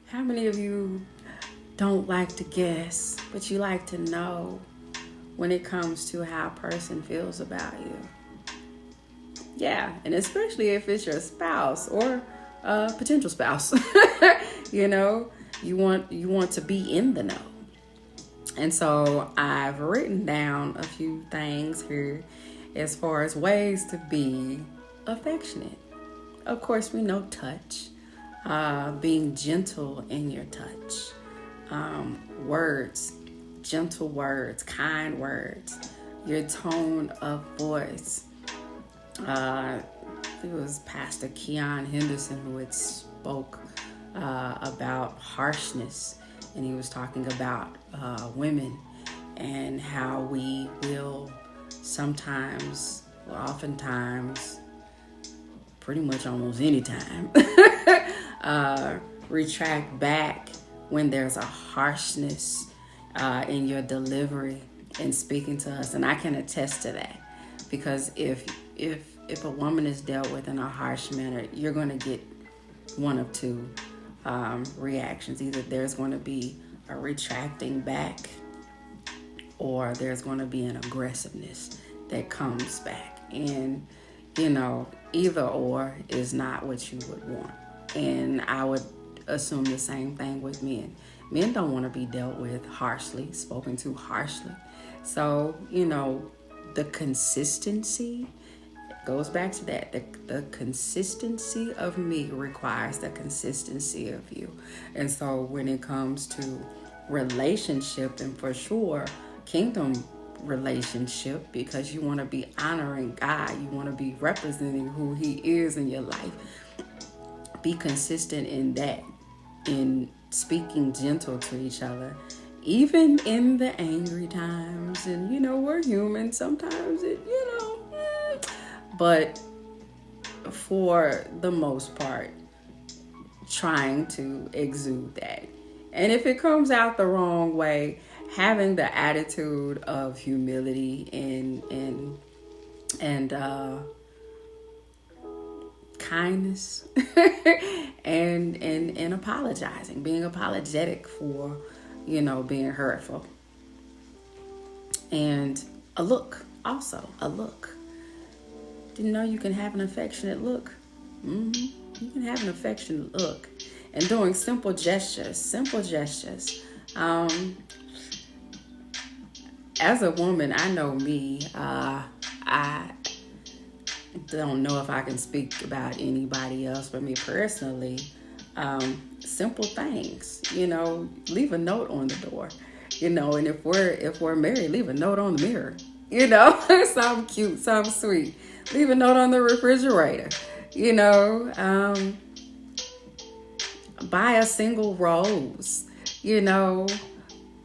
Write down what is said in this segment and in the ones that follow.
How many of you don't like to guess, but you like to know when it comes to how a person feels about you? Yeah, and especially if it's your spouse or a potential spouse. you know, you want to be in the know. And so I've written down a few things here as far as ways to be affectionate. Of course, we know touch, being gentle in your touch, words, gentle words, kind words, your tone of voice. It was Pastor Keon Henderson who had spoke about harshness, and he was talking about women and how we will sometimes, or oftentimes, pretty much almost any time, retract back when there's a harshness in your delivery and speaking to us. And I can attest to that, because if a woman is dealt with in a harsh manner, you're going to get one of two reactions. Either there's going to be a retracting back, or there's going to be an aggressiveness that comes back. And, either or is not what you would want. And I would assume the same thing with men. Men don't want to be dealt with harshly, spoken to harshly. So, the consistency goes back to that. The consistency of me requires the consistency of you. And so when it comes to relationship, and for sure, kingdom relationship, because you want to be honoring God, you want to be representing who He is in your life, be consistent in that, in speaking gentle to each other, even in the angry times. And we're human sometimes, but for the most part, trying to exude that. And if it comes out the wrong way, having the attitude of humility and kindness and apologizing, being apologetic for being hurtful. And a look. Didn't know you can have an affectionate look. You can have an affectionate look. And doing simple gestures. As a woman, I know me. I don't know if I can speak about anybody else, but me personally, simple things. Leave a note on the door. And if we're married, leave a note on the mirror. Something cute, something sweet. Leave a note on the refrigerator. Buy a single rose.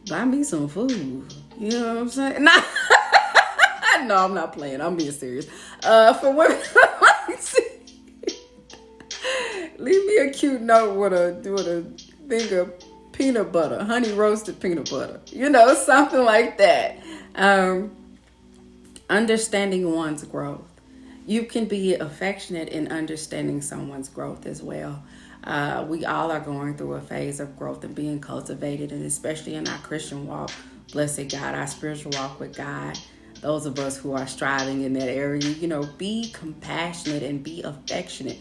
Buy me some food. You know what I'm saying? Nah. No, I'm not playing. I'm being serious. For women, leave me a cute note with a thing of peanut butter, honey roasted peanut butter. Something like that. Understanding one's growth. You can be affectionate in understanding someone's growth as well. We all are going through a phase of growth and being cultivated, and especially in our Christian walk, blessed God, our spiritual walk with God, those of us who are striving in that area, be compassionate and be affectionate.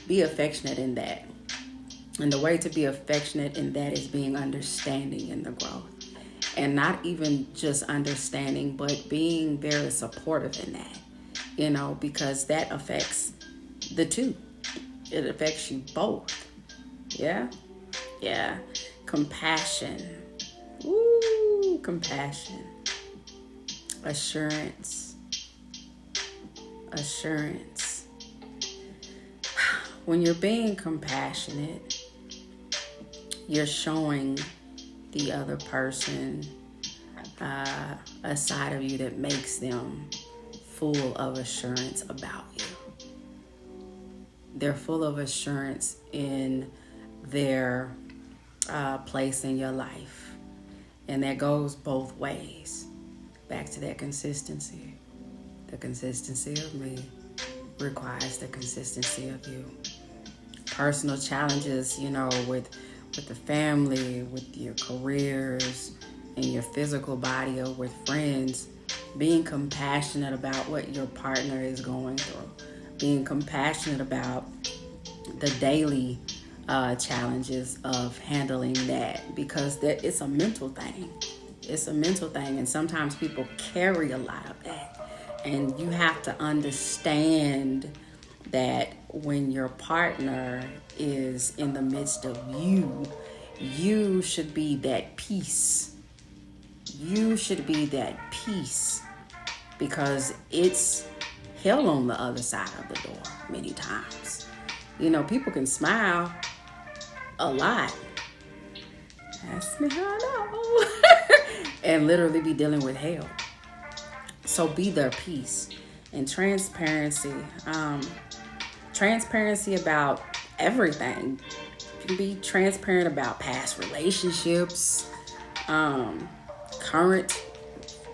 Be affectionate in that. And the way to be affectionate in that is being understanding in the growth. And not even just understanding, but being very supportive in that, because that affects the two. It affects you both. Yeah? Yeah. Compassion. Ooh, compassion. Assurance. When you're being compassionate, you're showing the other person a side of you that makes them full of assurance about you. They're full of assurance in their place in your life. And that goes both ways. Back to that consistency. The consistency of me requires the consistency of you. Personal challenges, with with the family, with your careers, and your physical body, or with friends, being compassionate about what your partner is going through, being compassionate about the daily challenges of handling that, because it's a mental thing. It's a mental thing, and sometimes people carry a lot of that. And you have to understand that when your partner is in the midst of you should be that peace. You should be that peace, because it's hell on the other side of the door many times. You know, people can smile a lot. Ask me how I know. And literally be dealing with hell. So be their peace. And transparency. Transparency about everything. You can be transparent about past relationships, current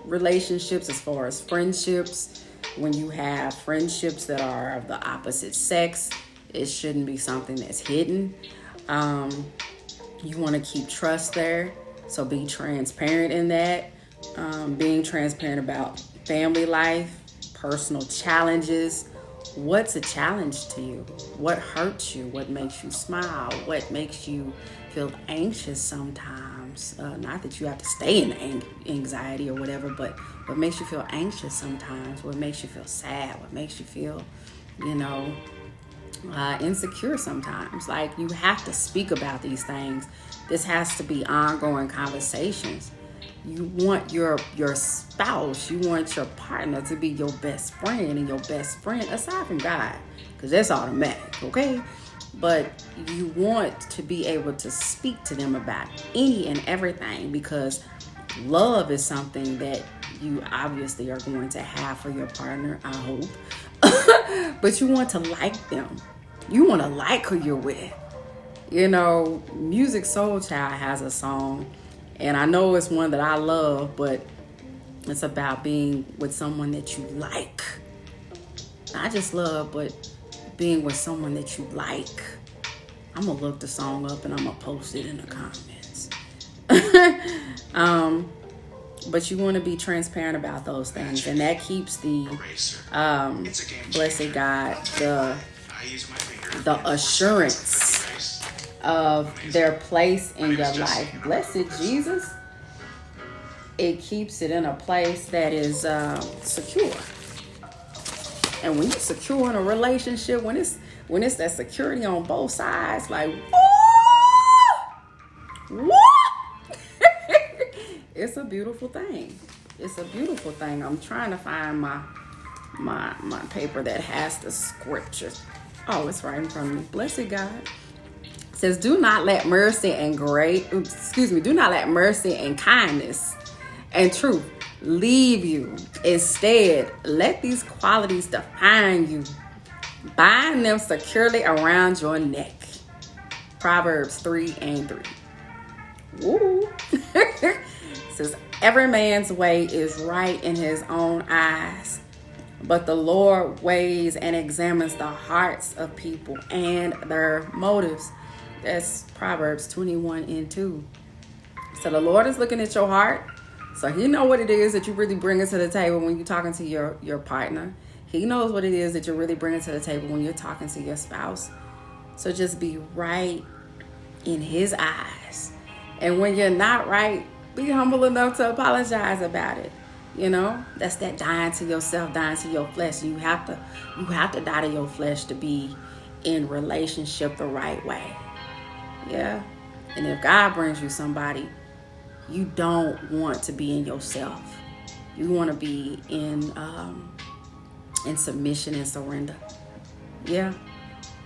relationships, as far as friendships. When you have friendships that are of the opposite sex, it shouldn't be something that's hidden. You want to keep trust there, so be transparent in that. Being transparent about family life, personal challenges. What's a challenge to you? What hurts you? What makes you smile? What makes you feel anxious sometimes? Not that you have to stay in anxiety or whatever, but what makes you feel anxious sometimes? What makes you feel sad? What makes you feel, insecure sometimes? Like, you have to speak about these things. This has to be ongoing conversations. You want your spouse, you want your partner to be your best friend, and your best friend, aside from God, because that's automatic, okay? But you want to be able to speak to them about any and everything, because love is something that you obviously are going to have for your partner, I hope. But you want to like them. You want to like who you're with. Musiq Soulchild has a song, and I know it's one that I love, but it's about being with someone that you like. Not just love, but being with someone that you like. I'm going to look the song up and I'm going to post it in the comments. But you want to be transparent about those things, and that keeps the blessed God, the assurance of their place in your life. Blessed Jesus. It keeps it in a place that is secure. And when you're secure in a relationship, when it's that security on both sides, like, what? It's a beautiful thing. It's a beautiful thing. I'm trying to find my paper that has the scriptures. Oh, it's right in front of me. Blessed God. It says, do not let mercy and kindness and truth leave you. Instead, let these qualities define you. Bind them securely around your neck. Proverbs 3:3. Woo. It says, every man's way is right in his own eyes, but the Lord weighs and examines the hearts of people and their motives. That's Proverbs 21:2. So the Lord is looking at your heart. So he knows what it is that you really bring to the table when you're talking to your partner. He knows what it is that you're really bringing to the table when you're talking to your spouse. So just be right in his eyes. And when you're not right, be humble enough to apologize about it. That's that dying to yourself, dying to your flesh. You have to die to your flesh to be in relationship the right way. Yeah. And if God brings you somebody, you don't want to be in yourself. You want to be in submission and surrender. Yeah.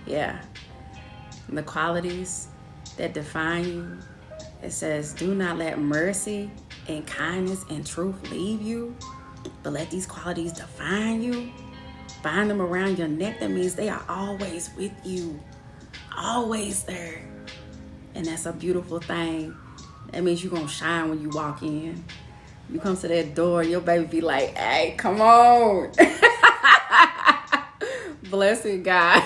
And the qualities that define you, it says, do not let mercy and kindness and truth leave you, but let these qualities define you. Bind them around your neck. That means they are always with you, always there. And that's a beautiful thing. That means you're going to shine when you walk in. You come to that door, your baby be like, hey, come on. Blessed God.